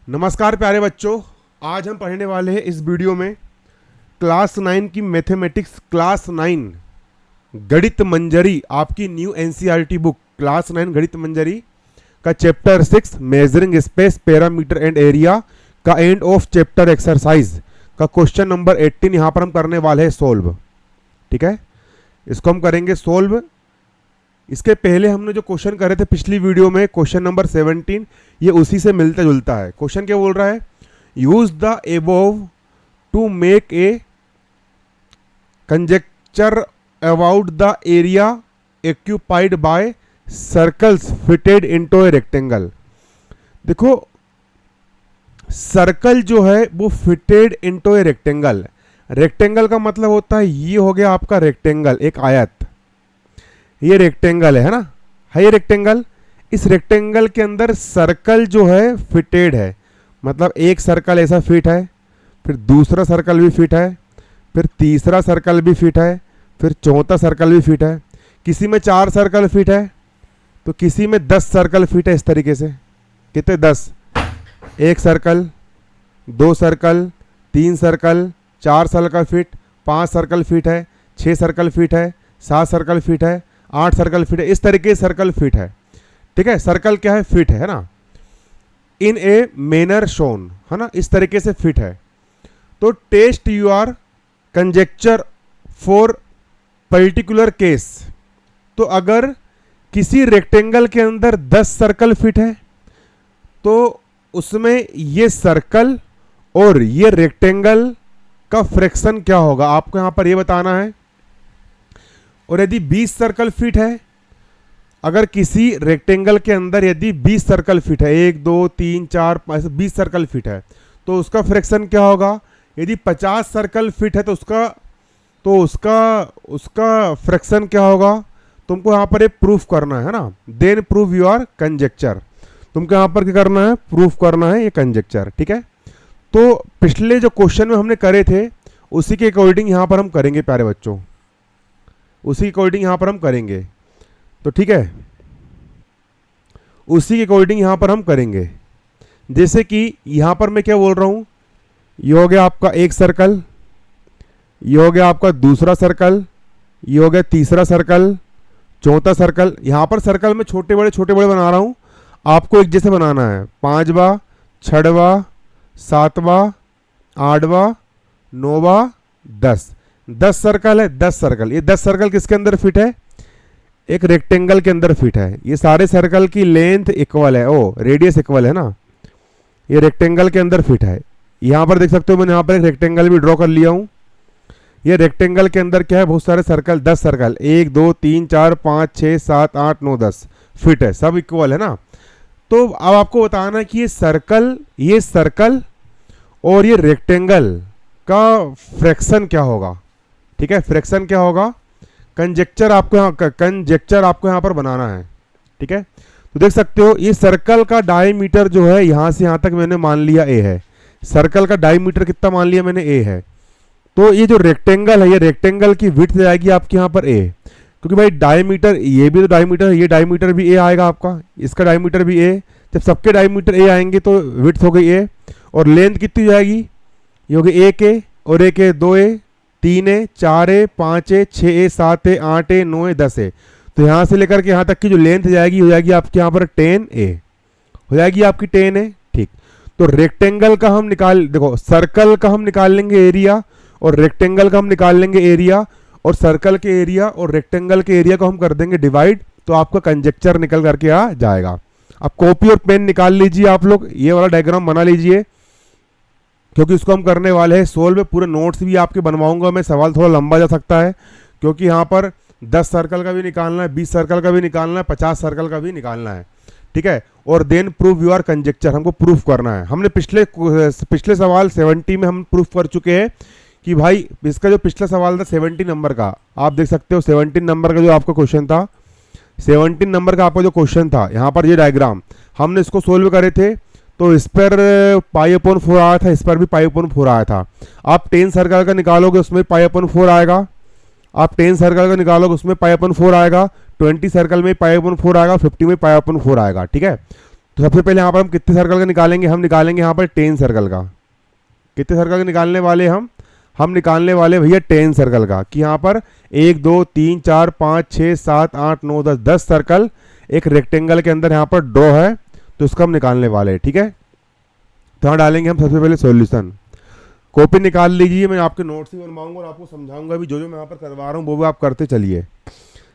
नमस्कार प्यारे बच्चों, आज हम पढ़ने वाले हैं इस वीडियो में क्लास 9 की मैथमेटिक्स क्लास 9 गणित मंजरी, आपकी न्यू एनसीईआरटी बुक क्लास 9 गणित मंजरी का chapter 6 measuring space parameter and area का एंड ऑफ चैप्टर एक्सरसाइज का क्वेश्चन नंबर 18 यहाँ पर हम करने वाले हैं सोल्व। ठीक है, इसको हम करेंगे सोल्व। इसके पहले हमने जो क्वेश्चन करे थे पिछली वीडियो में, क्वेश्चन नंबर 17, ये उसी से मिलता जुलता है। क्वेश्चन क्या बोल रहा है? Use the above to make a conjecture about the area occupied by circles fitted into a rectangle. देखो, सर्कल जो है वो fitted into a rectangle. Rectangle का मतलब होता है ये हो गया आपका रेक्टेंगल, एक आयत। ये रेक्टेंगल है ना, है ये रेक्टेंगल। इस रेक्टेंगल के अंदर सर्कल जो है फिटेड है, मतलब एक सर्कल ऐसा फिट है, फिर दूसरा सर्कल भी फिट है, फिर तीसरा सर्कल भी फिट है, फिर चौथा सर्कल भी फिट है। किसी में 4 सर्कल फिट है तो किसी में 10 सर्कल फिट है। इस तरीके से कितने? 10। एक circle, 2 circle, 3 circle, 4 circle fit, 5 circle fit है, 6 सर्कल फिट है, 7 सर्कल फिट है, 8 सर्कल फिट है। इस तरीके से सर्कल फिट है। ठीक है, सर्कल क्या है? फिट है ना, इन ए मैनर शोन, है ना, इस तरीके से फिट है। तो test your conjecture for particular case. तो अगर किसी रेक्टेंगल के अंदर 10 सर्कल फिट है तो उसमें ये सर्कल और ये रेक्टेंगल का फ्रैक्शन क्या होगा, आपको यहां पर ये बताना है। और यदि 20 सर्कल फिट है, अगर किसी रेक्टेंगल के अंदर यदि 20 सर्कल फिट है, 1 2 3 4 5 20 सर्कल फिट है, तो उसका फ्रैक्शन क्या होगा। यदि 50 सर्कल फिट है तो उसका फ्रैक्शन क्या होगा, तुमको यहाँ पर एक प्रूफ करना है ना। देन प्रूव योर कंजेक्चर, तुमको यहाँ पर क्या करना है? प्रूफ करना है ये कंजेक्चर। ठीक है, तो पिछले जो क्वेश्चन में हमने करे थे उसी के अकॉर्डिंग यहाँ पर हम करेंगे प्यारे बच्चों, उसी के अकॉर्डिंग यहाँ पर हम करेंगे। तो ठीक है, उसी के अकॉर्डिंग यहाँ पर हम करेंगे। जैसे कि यहाँ पर मैं क्या बोल रहा हूँ, ये हो गया आपका एक सर्कल, ये हो गया आपका दूसरा सर्कल, ये हो गया तीसरा सर्कल, चौथा सर्कल। यहाँ पर सर्कल में छोटे बड़े बना रहा हूँ, आपको एक जैसे बनाना है। 5वां, 6वां, 7वां, 8वां, 9वां, 10 सर्कल है। 10 सर्कल, ये 10 सर्कल किसके अंदर फिट है? एक रेक्टेंगल के अंदर फिट है। ये सारे सर्कल की लेंथ इक्वल है, ओ रेडियस इक्वल है ना, ये रेक्टेंगल के अंदर फिट है। यहाँ पर देख सकते हो मैंने यहाँ पर एक रेक्टेंगल भी ड्रॉ कर लिया हूँ। ये रेक्टेंगल के अंदर क्या है? बहुत सारे सर्कल, 10 सर्कल, 1 2 3 4 5 6 7 8 9 10 फिट है, सब इक्वल है ना। तो अब आपको बताना है कि ये सर्कल और ये रेक्टेंगल का फ्रैक्शन क्या होगा। ठीक है, फ्रैक्शन क्या होगा, कंजेक्चर आपको यहाँ पर बनाना है। ठीक है, तो देख सकते हो ये सर्कल का डायमीटर जो है यहाँ से यहाँ तक मैंने मान लिया a है। सर्कल का डायमीटर कितना मान लिया मैंने? a है। तो ये जो रेक्टेंगल है, ये रेक्टेंगल की विड्थ जाएगी आपके यहाँ पर a, क्योंकि भाई डायमीटर, ये भी तो डायमीटर है, ये डायमीटर भी a आएगा आपका, इसका डायमीटर भी a। जब सबके डायमीटर a आएंगे तो विड्थ हो गई a। और लेंथ कितनी जाएगी? ये हो गई 1a और 1a 2a 3a 4a 5a 6a 7a 8a 9a 10a। तो यहाँ से लेकर के यहाँ तक की जो लेंथ जाएगी हो जाएगी आपके यहाँ पर 10a, हो जाएगी आपकी 10a। ठीक, तो रेक्टेंगल का हम देखो सर्कल का हम निकाल लेंगे एरिया और रेक्टेंगल का हम निकाल लेंगे एरिया, और सर्कल के एरिया और रेक्टेंगल के एरिया को हम कर देंगे डिवाइड, तो आपका कंजेक्चर निकल करके आ जाएगा। अब कॉपी और पेन निकाल लीजिए आप लोग, ये वाला डायग्राम बना लीजिए, क्योंकि इसको हम करने वाले हैं सोल्व। पूरे नोट्स भी आपके बनवाऊंगा मैं, सवाल थोड़ा लंबा जा सकता है, क्योंकि यहाँ पर 10 सर्कल का भी निकालना है, 20 सर्कल का भी निकालना है, 50 सर्कल का भी निकालना है। ठीक है, और देन प्रूव योर कंजेक्चर, हमको प्रूफ करना है। हमने पिछले सवाल 70 में हम प्रूफ कर चुके हैं कि भाई इसका जो पिछला सवाल था 70 नंबर का, आप देख सकते हो 17 नंबर का जो आपका क्वेश्चन था, 17 नंबर का आपका जो क्वेश्चन था, यहाँ पर ये डायग्राम हमने इसको सोल्व करे थे। तो इस पर π/4 आया था, इस पर भी π/4 आया था। आप 10 सर्कल का निकालोगे उसमें π/4 आएगा, आप 10 सर्कल का निकालोगे उसमें π/4 आएगा, 20 सर्कल में π/4 आएगा, 50 में π/4 आएगा। ठीक है, तो सबसे पहले यहाँ पर हम कितने सर्कल का निकालेंगे, हम निकालेंगे यहाँ पर 10 सर्कल का। कितने सर्कल का निकालने वाले हम निकालने वाले भैया 10 सर्कल का, कि यहाँ पर 1 2 3 4 5 6 7 8 9 10 10 सर्कल एक रेक्टेंगल के अंदर यहाँ पर ड्रॉ है, तो उसका हम निकालने वाले हैं। ठीक है, तो यहाँ डालेंगे हम सबसे पहले सॉल्यूशन। कॉपी निकाल लीजिए, मैं आपके नोट्स ही बनवाऊंगा और आपको समझाऊंगा भी, जो जो मैं यहाँ पर करवा रहा हूँ वो भी आप करते चलिए।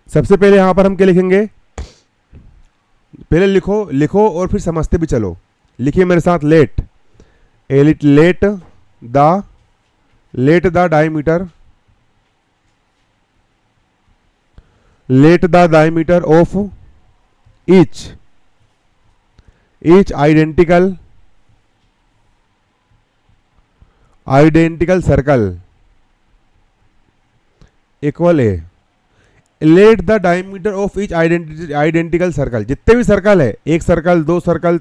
सबसे पहले यहाँ पर हम क्या लिखेंगे, पहले लिखो और फिर समझते भी चलो। लिखिए मेरे साथ, let the diameter of each identical circle equal a। Let the diameter of each identical circle, जितने भी सर्कल है, एक सर्कल, दो सर्कल,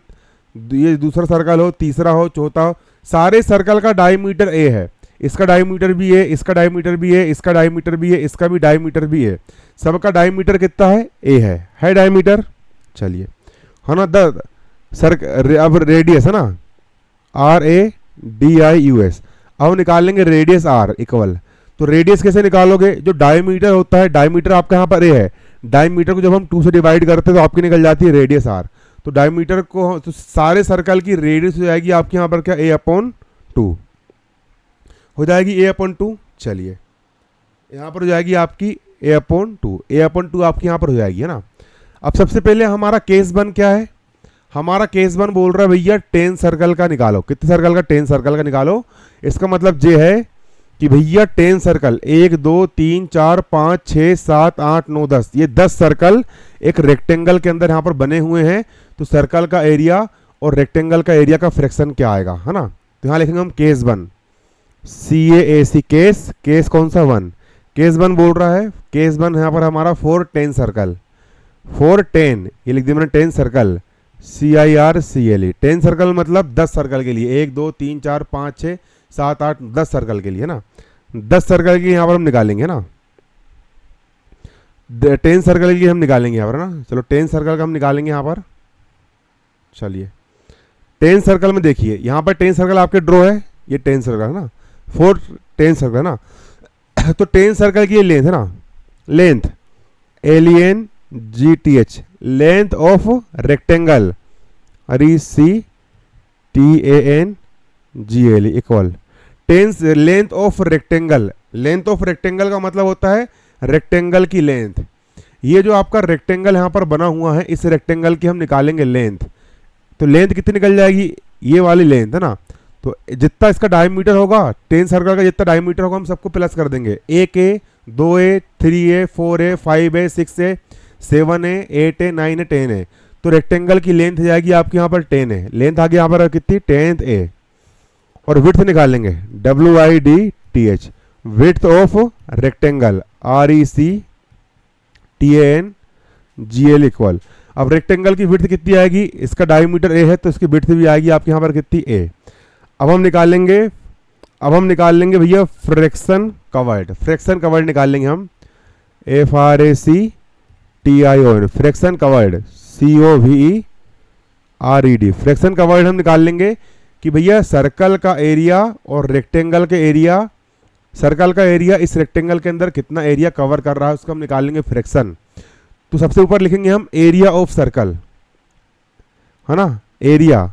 ये दूसरा सर्कल हो, तीसरा हो, चौथा हो, सारे सर्कल का डायमीटर ए है। इसका डायमीटर भी है, इसका डायमीटर भी है, इसका डायमीटर भी है, इसका भी डायमीटर भी है। सबका डायमीटर कितना है, ए है डायमीटर। चलिए, है ना, अब रेडियस है ना, RADIUS। अब निकालेंगे रेडियस R इक्वल। तो रेडियस कैसे निकालोगे, जो डायमीटर होता है, डायमीटर आपका यहाँ पर ए है, डायमीटर को जब हम 2 से डिवाइड करते हैं तो आपकी निकल जाती है रेडियस R। तो डायमीटर को, तो सारे सर्कल की रेडियस हो जाएगी आपके यहाँ पर क्या, A/2 हो जाएगी, A/2। चलिए, यहाँ पर हो जाएगी आपकी A/2 आपकी यहाँ पर हो जाएगी, है ना। अब सबसे पहले हमारा केस 1 क्या है, हमारा केस 1 बोल रहा है भैया 10 सर्कल का निकालो। कितने सर्कल का, 10 सर्कल का निकालो। इसका मतलब ये है कि भैया 10 सर्कल, 1 2 3 4 5 6 7 8 9 10, ये 10 सर्कल एक रेक्टेंगल के अंदर यहाँ पर बने हुए हैं। तो सर्कल का एरिया और रेक्टेंगल का एरिया का फ्रैक्शन क्या आएगा, है ना। तो यहाँ लिखेंगे हम केस 1, CASE, केस कौन सा 1, केस 1 बोल रहा है। केस 1 यहाँ पर हमारा 4 10 सर्कल, 4 10, ये लिख दिया मैंने 10 सर्कल, CIRCLE। 10 सर्कल मतलब 10 सर्कल के लिए, 1 2 3 4 5 6 7 8 10 सर्कल के लिए, ना। 10 सर्कल की यहाँ पर हम निकालेंगे ना, 10 सर्कल की हम निकालेंगे यहाँ पर ना। चलो 10 सर्कल का हम निकालेंगे यहाँ पर। चलिए 10 सर्कल में देखिए, यहाँ पर 10 सर्कल आपके ड्रॉ है, ये 10 सर्कल है ना, 4 10 सर्कल है ना। तो 10 सर्कल की ये लेंथ है ना, length LENGTH, length of rectangle RECTANGLE equal 10 length of rectangle. Length of rectangle का मतलब होता है रेक्टेंगल की लेंथ। ये जो आपका रेक्टेंगल यहाँ पर बना हुआ है, इस रेक्टेंगल की हम निकालेंगे लेंथ। तो लेंथ कितनी निकल जाएगी, ये वाली लेंथ है ना। तो जितना इसका डायमीटर होगा, 10 सर्कल का जितना डायमीटर होगा हम सबको प्लस कर देंगे, 1A 2A 3A 4A 5A 6A 7A 8A 9A 10A। तो रेक्टेंगल की लेंथ जाएगी आपकी यहाँ पर 10 है, लेंथ आ गई यहाँ पर कितनी 10A। और विड्थ निकालेंगे WIDTH, width of rectangle RECTANGLE equal. अब रेक्टेंगल की विड्थ कितनी आएगी, इसका डायमीटर A है तो इसकी विड्थ भी आएगी आपके यहाँ पर कितनी A। अब हम निकालेंगे भैया फ्रैक्शन कवर्ड। फ्रैक्शन कवर्ड निकाल लेंगे हम, FRACTION, fraction covered COVERED। Fraction covered हम निकाल लेंगे कि भैया सर्कल का एरिया और रेक्टेंगल के एरिया, सर्कल का एरिया इस रेक्टेंगल के अंदर कितना एरिया कवर कर रहा है, उसका हम निकालेंगे फ्रैक्शन। तो सबसे ऊपर लिखेंगे हम एरिया ऑफ सर्कल, है ना, एरिया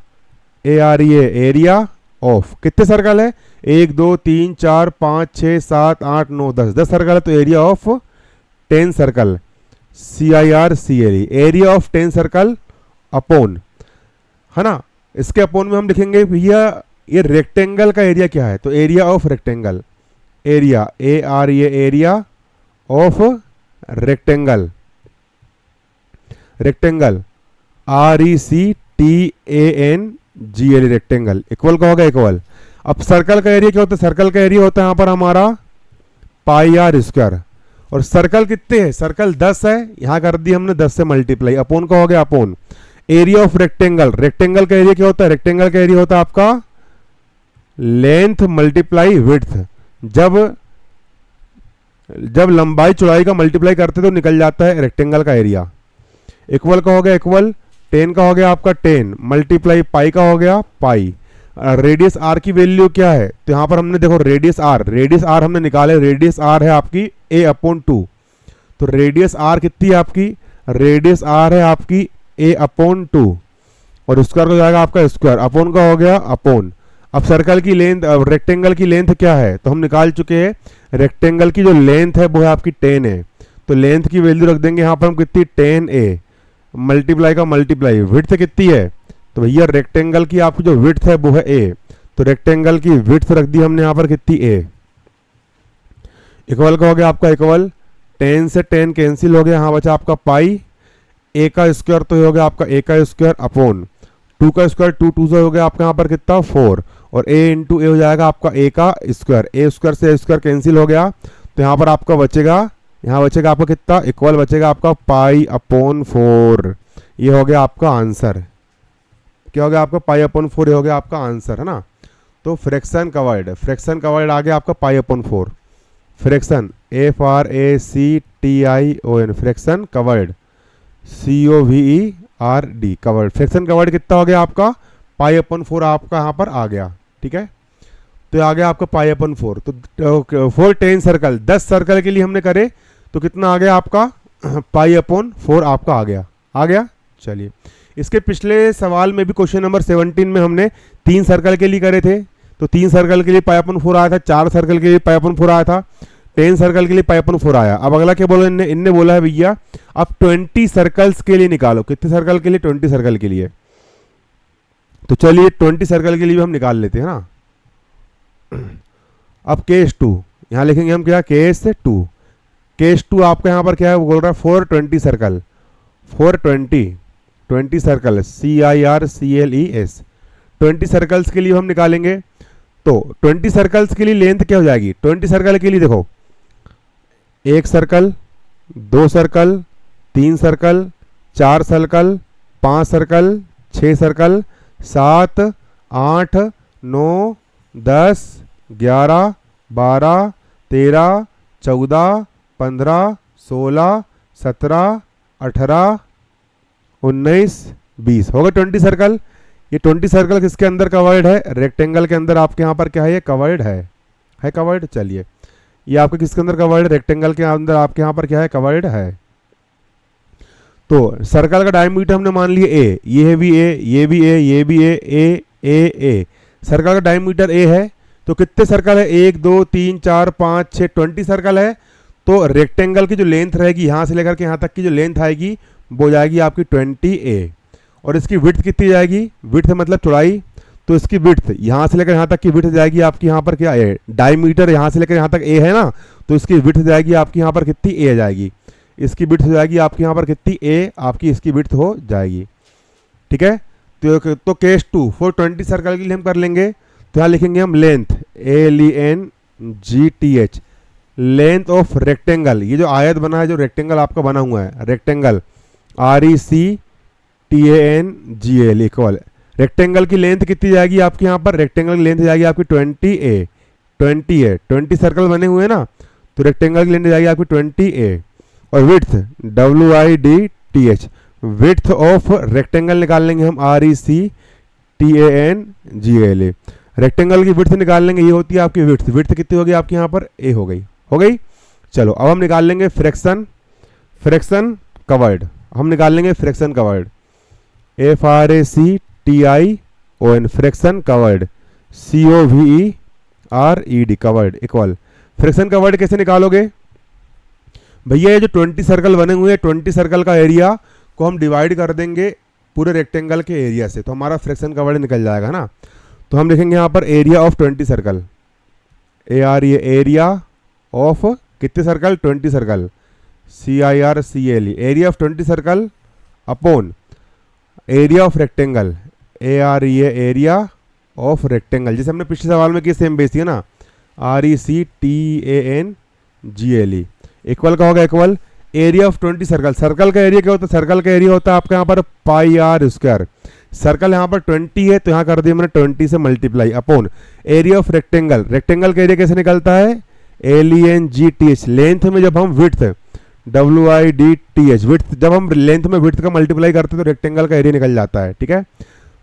AREA, एरिया ऑफ कितने सर्कल है, 1 2 3 4 5 6 7 8 9 10, 10 सर्कल है। तो area of 10 circle CIRCLE, area of 10 circle upon, है ना। इसके अपॉन में हम लिखेंगे भैया ये रेक्टेंगल का एरिया क्या है, तो area of rectangle, area AREA, area of rectangle, rectangle RECTANGLE, rectangle equal का होगा इक्वल। अब सर्कल का एरिया क्या होता है, सर्कल का एरिया होता है यहाँ पर हमारा πr²। और सर्कल कितने हैं, सर्कल 10 है, यहाँ कर दी हमने 10 से मल्टीप्लाई, अपॉन का हो गया upon area of rectangle. Rectangle का एरिया क्या होता है, रेक्टेंगल का एरिया होता है आपका लेंथ मल्टीप्लाई विड्थ। जब लंबाई चौड़ाई का मल्टीप्लाई करते तो निकल जाता है रेक्टेंगल का एरिया। इक्वल का हो गया इक्वल 10 का हो गया आपका 10 मल्टीप्लाई पाई का हो गया पाई। रेडियस आर की वैल्यू क्या है, तो यहाँ पर हमने देखो रेडियस आर हमने निकाले, रेडियस आर है आपकी a/2। तो रेडियस आर कितनी है आपकी, रेडियस आर है आपकी a/2 और स्क्वायर हो जाएगा आपका स्क्वायर, अपोन का हो गया अपोन। अब सर्कल की लेंथ, रेक्टेंगल की लेंथ क्या है, तो हम निकाल चुके हैं, रेक्टेंगल की जो लेंथ है वो है आपकी 10 है। तो लेंथ की वैल्यू रख देंगे यहाँ पर हम कितनी 10a मल्टीप्लाई का मल्टीप्लाई, विड्थ कितनी है, तो भैया रेक्टेंगल की आपकी जो विड्थ है वो है a, तो रेक्टेंगल की विड्थ रख दी हमने यहाँ पर कितनी a। इक्वल का हो गया आपका इक्वल, 10 से 10 कैंसिल हो गया, यहाँ बचा आपका पाई, a का स्क्वायर तो ये हो गया आपका a का स्क्वायर अपॉन 2 का स्क्वायर, 2 से हो गया आपका यहाँ पर कितना 4 और a इंटू ए हो जाएगा आपका a का स्क्वायर, a स्क्वायर से स्क्वायर कैंसिल हो गया, तो यहाँ पर आपका बचेगा, यहाँ बचेगा आपका कितना इक्वल बचेगा आपका π/4। ये हो गया आपका आंसर, क्या हो गया आपका π/4, ये हो गया आपका आंसर है ना। तो फ्रैक्शन कवर्ड आ गया आपका π/4, fraction FRACTION fraction covered COVERD covered, fraction covered कितना हो गया आपका π/4 आपका यहाँ पर आ गया, ठीक है। तो आ गया आपका π/4। तो फॉर 10 सर्कल, 10 सर्कल के लिए हमने करे तो कितना आ गया आपका π/4 आपका आ गया। चलिए, इसके पिछले सवाल में भी क्वेश्चन नंबर 17 में हमने 3 सर्कल के लिए करे थे, तो 3 सर्कल के लिए π/4 आया था, 4 सर्कल के लिए π/4 आया था, 10 सर्कल के लिए π/4 आया। अब अगला क्या बोला इनने बोला है भैया अब 20 सर्कल्स के लिए निकालो, कितने सर्कल के लिए, 20 सर्कल के लिए। तो चलिए 20 सर्कल के लिए भी हम निकाल लेते हैं ना। अब केस 2 यहाँ लिखेंगे हम, क्या केस 2, केस 2 आपका यहाँ पर क्या है, वो बोल रहा है 420 सर्कल, 420 सर्कल CIRCLES, 20 सर्कल्स के लिए हम निकालेंगे। तो 20 सर्कल्स के लिए लेंथ क्या हो जाएगी, 20 सर्कल के लिए देखो 1 circle, 2 circle, 3 circle, 4 circle, 5 circle, 6 circle, 7, 8, 9, 10, 11, 12, 13, 14, 15, 16, 17, 18, 19, 20 हो गए 20 सर्कल। ये 20 सर्कल किसके अंदर कवर्ड है, रेक्टेंगल के अंदर आपके यहाँ पर क्या है, ये कवर्ड है कवर्ड। चलिए ये आपके किसके अंदर कवर्ड है, रेक्टेंगल के अंदर आपके यहाँ पर क्या है, कवर्ड है। तो सर्कल का डायमीटर हमने मान लिया a, ये है भी a, ये भी a, ये भी a, सर्कल का डायमीटर a है। तो कितने सर्कल है, 1 2 3 4 5 6 20 सर्कल है। तो रेक्टेंगल की जो लेंथ रहेगी यहाँ से लेकर के यहाँ तक की जो लेंथ आएगी वो जाएगी आपकी 20a, और इसकी विड्थ कितनी जाएगी, विड्थ मतलब चौड़ाई, तो इसकी विड्थ यहाँ से लेकर यहाँ तक की विड्थ जाएगी आपकी यहाँ पर क्या है, डायमीटर यहाँ से लेकर यहाँ तक a है ना, तो इसकी विड्थ जाएगी आपकी यहाँ पर कितनी a जाएगी, इसकी विड्थ हो जाएगी आपकी यहाँ पर कितनी a आपकी इसकी विड्थ हो जाएगी, ठीक है। तो केस 2 फॉर 20 सर्कल के लिए हम कर लेंगे, तो यहाँ लिखेंगे हम length LENGTH, length of rectangle, ये जो आयत बना है, जो रेक्टेंगल आपका बना हुआ है, रेक्टेंगल RECTANGL इक्वल, रेक्टेंगल की लेंथ कितनी जाएगी आपकी यहाँ पर, रेक्टेंगल की लेंथ जाएगी आपकी 20a, 20 सर्कल बने हुए हैं ना, तो रेक्टेंगल की लेंथ जाएगी आपकी 20a, और width WIDTH, width of rectangle निकाल लेंगे हम RECTANGL, रेक्टेंगल की विड्थ निकाल लेंगे, ये होती है आपकी विड्थ, विड्थ कितनी होगी आपकी यहाँ पर a हो गई। चलो अब हम निकाल लेंगे फ्रैक्शन कवर्ड, हम निकाल लेंगे fraction covered FRACTION fraction covered COVERED covered equal, fraction covered कैसे निकालोगे भैया, ये जो 20 सर्कल बने हुए हैं, 20 सर्कल का एरिया को हम डिवाइड कर देंगे पूरे रेक्टेंगल के एरिया से, तो हमारा फ्रैक्शन कवर्ड निकल जाएगा ना। तो हम लिखेंगे यहाँ पर area of 20 circle, area of कितने circle, 20 circle CIRCLE, area of 20 circle upon area of rectangle AREA, area of rectangle, जैसे हमने पिछले सवाल में किया सेम बेस थी ना, RECTANGLE इक्वल का होगा equal area of 20 circle, circle का एरिया क्या होता है, सर्कल का एरिया होता है आपका यहाँ पर πr², सर्कल यहाँ पर 20 है तो यहाँ कर दिया मैंने 20 से multiply upon area of rectangle, rectangle का एरिया कैसे निकलता है LENGTH, लेंथ में जब हम विड्थ WIDTH विड्थ, जब हम लेंथ में विड्थ का मल्टीप्लाई करते हैं तो रेक्टेंगल का एरिया निकल जाता है, ठीक है।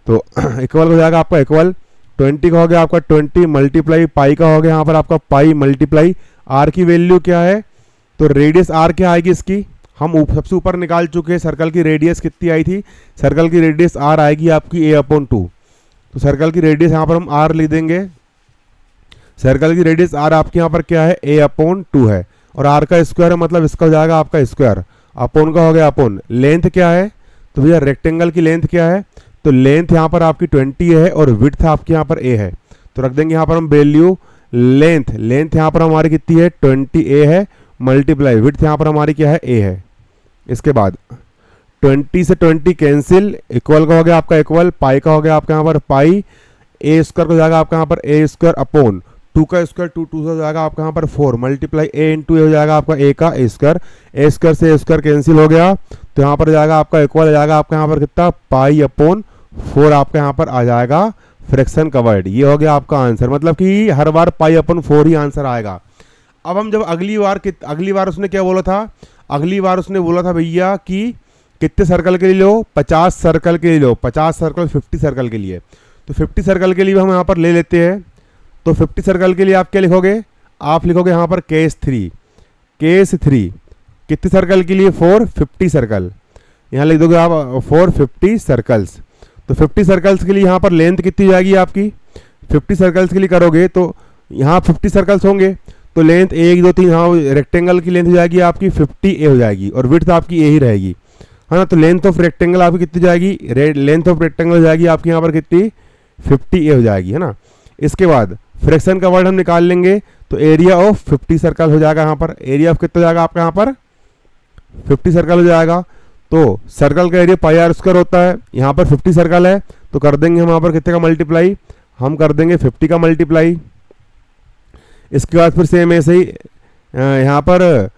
तो इक्वल हो जाएगा आपका इक्वल 20 का हो गया आपका 20 मल्टीप्लाई पाई का हो गया यहाँ पर आपका पाई मल्टीप्लाई आर की वैल्यू क्या है, तो रेडियस आर क्या आएगी इसकी, हम सबसे ऊपर निकाल चुके हैं। सर्कल की रेडियस कितनी आई थी, सर्कल की रेडियस आर आएगी आपकी a/2, तो सर्कल की रेडियस यहाँ पर हम आर लिख देंगे। सर्कल की रेडियस आर आपके यहाँ पर क्या है, a/2 है, और आर का स्क्वायर है, मतलब इसका हो जाएगा आपका स्क्वायर, अपोन का हो गया अपोन। लेंथ क्या है, तो भैया रेक्टेंगल की लेंथ क्या है, तो लेंथ यहाँ पर आपकी 20 है और विड्थ आपके यहाँ पर a है, तो रख देंगे यहाँ पर हम वैल्यू लेंथ यहाँ पर हमारी कितनी है 20a है, मल्टीप्लाई विड्थ यहाँ पर हमारी क्या है a है। इसके बाद 20 से 20 कैंसिल, इक्वल का हो गया आपका इक्वल, पाई का हो गया आपका यहाँ पर पाई, a स्क्वायर का हो जाएगा आपका यहाँ पर a स्क्वायर अपोन 2 का स्क्वायर 2 से हो जाएगा आपका यहाँ पर 4 मल्टीप्लाई a इंटू हो जाएगा आपका a का स्क्वायर, a स्क्वायर से a स्क्वायर कैंसिल हो गया, तो यहाँ पर जाएगा आपका इक्वल हो जाएगा आपका यहाँ पर कितना पाई/4 आपका यहाँ पर आ जाएगा फ्रैक्शन कवर्ड। ये हो गया आपका आंसर, मतलब कि हर बार पाई/4 ही आंसर आएगा। अब हम जब अगली बार उसने क्या बोला था, अगली बार उसने बोला था भैया कि कितने सर्कल के लिए लो, 50 सर्कल के लिए लो, 50 सर्कल 50 सर्कल के लिए, तो 50 सर्कल के लिए हम यहाँ पर ले लेते हैं। तो 50 सर्कल के लिए आप क्या लिखोगे, आप लिखोगे यहाँ पर केस 3 कितने सर्कल के लिए 450 सर्कल, यहाँ लिख दोगे आप 450 सर्कल्स। तो 50 सर्कल्स के लिए यहाँ पर लेंथ कितनी जाएगी आपकी, 50 सर्कल्स के लिए करोगे तो यहाँ 50 सर्कल्स होंगे, तो लेंथ 1 2 3 हाँ रेक्टेंगल की लेंथ हो जाएगी आपकी 50a हो जाएगी और विड्थ आपकी a ही रहेगी, है ना। तो लेंथ ऑफ रेक्टेंगल आपकी कितनी जाएगी, लेंथ ऑफ रेक्टेंगल हो जाएगी आपकी यहाँ पर कितनी 50a हो जाएगी, है ना। इसके बाद फ्रैक्शन का वर्ड हम निकाल लेंगे, तो एरिया ऑफ 50 सर्कल हो जाएगा यहाँ पर, एरिया ऑफ कितना हो जाएगा आपका यहाँ पर 50 सर्कल हो जाएगा। तो सर्कल का एरिया पाई/r² होता है, यहाँ पर 50 सर्कल है तो कर देंगे हम यहाँ पर कितने का मल्टीप्लाई, हम कर देंगे 50 का मल्टीप्लाई। इसके बाद फिर सेम ऐसे ही यहाँ पर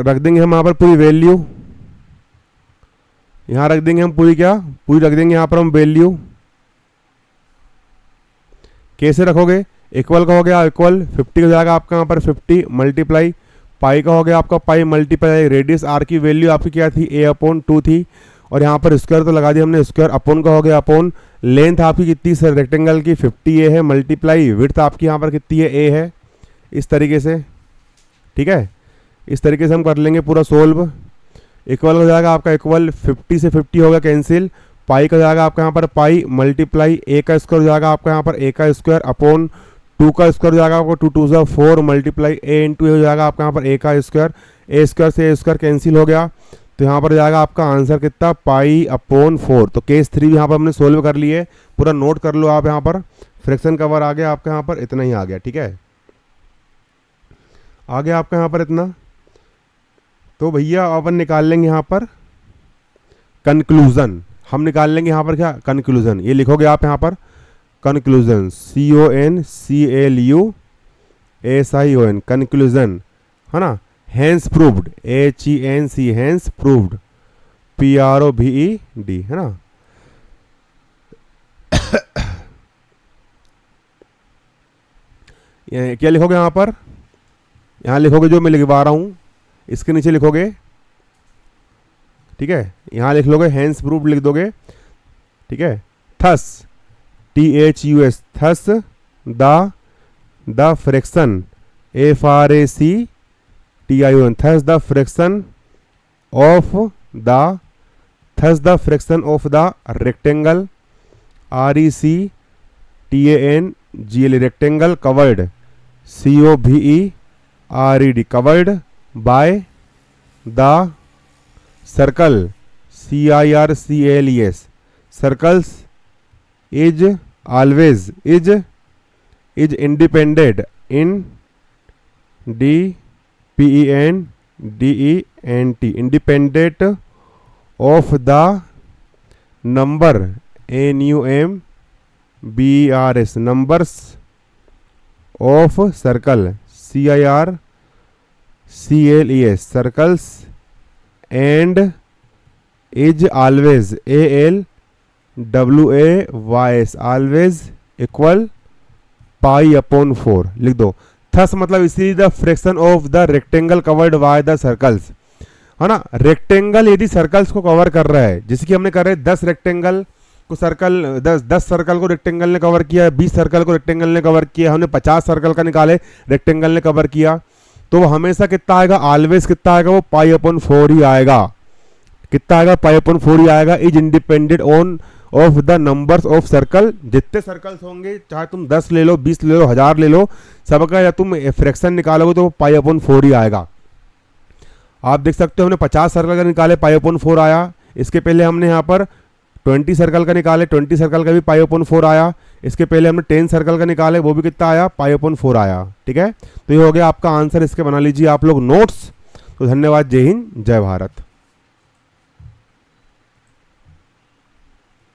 रख देंगे हम यहाँ पर पूरी वैल्यू, यहाँ रख देंगे हम पूरी रख देंगे यहाँ पर हम वैल्यू। कैसे रखोगे, इक्वल का हो गया इक्वल 50 हो जाएगा आपका यहाँ पर 50 मल्टीप्लाई पाई का हो गया आपका पाई मल्टीप्लाई रेडियस आर की वैल्यू आपकी क्या थी a/2 थी, और यहाँ पर स्क्वायर तो लगा दिया हमने, स्क्वायर अपोन का हो गया अपोन। लेंथ आपकी कितनी सर रेक्टेंगल की 50a है मल्टीप्लाई विड्थ आपकी यहाँ पर कितनी है a है, इस तरीके से, ठीक है। इस तरीके से हम कर लेंगे पूरा सोल्व। इक्वल हो जाएगा आपका इक्वल 50 से 50 होगा कैंसिल, पाई का जाएगा आपका यहाँ पर पाई मल्टीप्लाई a का स्क्वायर हो जाएगा आपका यहाँ पर a का स्क्वायर अपोन 2 का स्क्वायर हो जाएगा आपको 2 2 से 4 मल्टीप्लाई a इंटू हो जाएगा आपका यहाँ पर a का स्क्वायर, a स्क्वायर से a स्क्वायर कैंसिल हो गया, तो यहाँ पर जाएगा आपका आंसर कितना पाई/4। तो केस 3 भी यहाँ पर हमने सोल्व कर लिए, पूरा नोट कर लो आप, यहाँ पर फ्रैक्शन कवर आ गया आपका यहाँ पर इतना ही आ गया, ठीक है, आ गया आपका यहाँ पर इतना। तो भैया अपन निकाल लेंगे यहाँ पर कंक्लूजन, हम निकाल लेंगे यहाँ पर क्या कंक्लूजन, ये लिखोगे आप यहाँ पर कंक्लूजन CONCLUSION कंक्लूजन, है ना। Hence proved HENC hence proved PROVED, है ना। क्या लिखोगे यहाँ पर, यहाँ लिखोगे जो मैं लिखवा रहा हूँ इसके नीचे लिखोगे, ठीक है, यहाँ लिख लोगे हैंस प्रूव्ड लिख दोगे, ठीक है। Thus THUS thus the fraction FRACTION thus the fraction of the rectangle RECTANGLE rectangle covered COVERED covered by the circle CIRCLES circles is always is independent in DEPENDENT independent of the number NUMBERS numbers of circle CIRCLES circles and is always ALWAYS always equal पाई/4 लिख दो। Thus मतलब इसी the fraction of the rectangle covered by the circles, है ना। Rectangle यदि circles को cover कर रहा है, जैसे कि हमने कर रहे 10 रेक्टेंगल को सर्कल 10 सर्कल को रेक्टेंगल ने कवर किया, 20 सर्कल को रेक्टेंगल ने कवर किया, हमने 50 सर्कल का निकाले रेक्टेंगल ने कवर किया, तो वो हमेशा कितना आएगा, ऑलवेज कितना आएगा, वो π/4 ही आएगा। कितना आएगा, π/4 ही आएगा। Is independent on off the numbers of circle, जितने सर्कल्स होंगे चाहे तुम 10 ले लो, 20 ले लो, 1000 ले लो, सबका या तुम फ्रैक्शन निकालोगे तो π/4 ही आएगा। आप देख सकते हो हमने 50 सर्कल का निकाले π/4 आया। इसके पहले हमने यहाँ पर 20 सर्कल का निकाले, 20 सर्कल का भी π/4 आया। इसके पहले हमने 10 सर्कल का निकाले, वो भी कितना आया, π/4 आया। ठीक है, तो ये हो गया आपका आंसर। इसके बना लीजिए आप लोग नोट्स। तो धन्यवाद, जय हिंद, जय भारत।